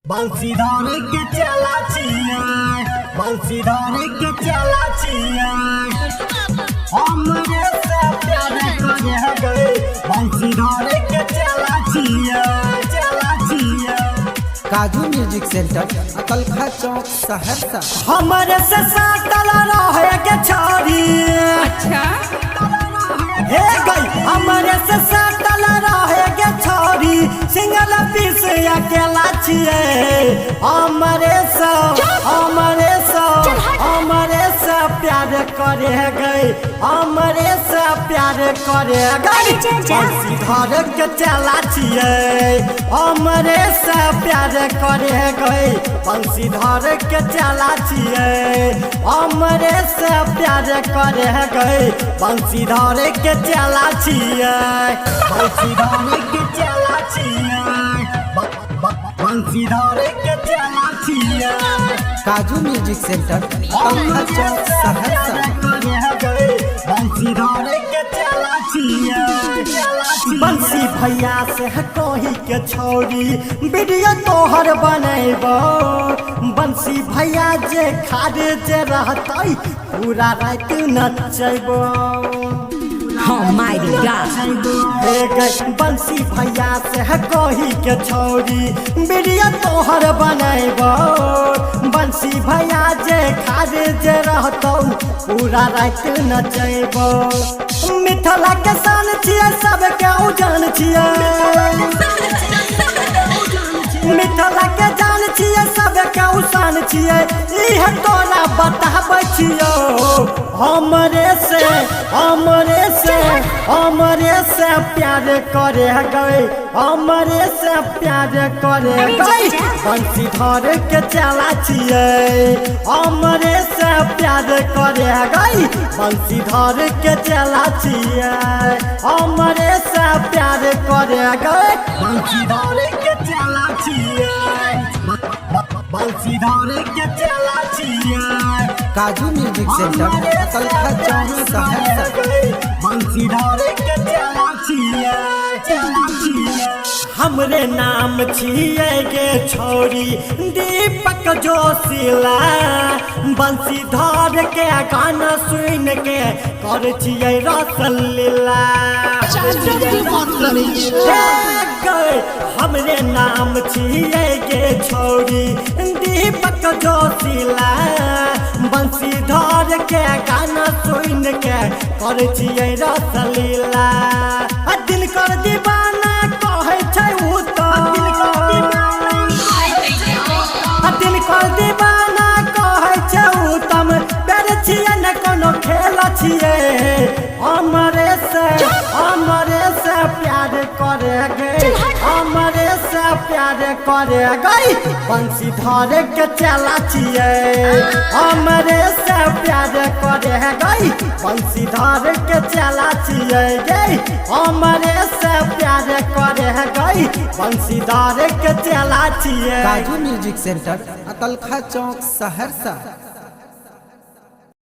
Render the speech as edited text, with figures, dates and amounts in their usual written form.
बंसीधर के चला छिया बंसीधर के चला छिया हमरे से प्यार करे गए बंसीधर के चला छिया काजू म्यूजिक सेंटर अकलखा चौक सहरसा। हमरे से साटल रहे के छोरी अच्छा हे गई हमरे से साटल रहे के छोरी सिंगल पीस अकेला छिए हमरे से प्यार करे गई हमरे से प्यार करे गई बंसीधर के चला छिए हमरे से प्यार करे गई बंसीधर के चला छिए हमरे से प्यार करे गई बंसीधर के चला छिए बंसीधर के चला छिए बंसीधर के चला छिए काजू म्यूजिक सेंटर अकलखा चौक सहरसा। बंसी भैया से कोही के छोरी वीडियो तोहर बनेबो बंसी भैया जे खाड़े जे रहतै पूरा रात नचैबो Almighty God बंसी भैया से कोही के छोरी वीडियो तोहर बनेबो बंसी भैया जे खाड़े जे रहतौ पूरा रात नचैबो मिथिला के शान छियै सबके उजान छियै मिथिला के जान छियै सबके उसान छियै इह तोरा बताबै छियौ हमरे से प्यार करे गई हमरे से प्यार करे गई बंसीधर के चला छियै हमरे से प्यार करे गई बंसीधर के चला छियै हमरे से प्यार करे गई बंसीधर के चला छियै बंसीधर के चला छियै काजू म्यूजिक सेंटर अकलखा चौक सहरसा। बंसीधर के चला छियै हमरे नाम छियै गे छोरी दीपक जोशीला बंसीधर के गाना सुन के कर छियै रसलीला हमरे नाम छियै गे छोरी दीपक जोशीला बंसीधर के गाना सुन के कर छियै रसलीला दिल कर दीवाना कहै छै उ दिल कर दीवाना कहै छै उ तम डर छियै न कोनो खेल छियै हमरे से प्यार करे गई हमरे से प्यार करे गई बंसीधर के चला छियै हमरे से प्यार करे गई बंसीधर के चला छियै गई हमरे से प्यार करे गई बंसीधर के चला छियै काजू म्यूजिक सेंटर अकलखा चौक सहरसा।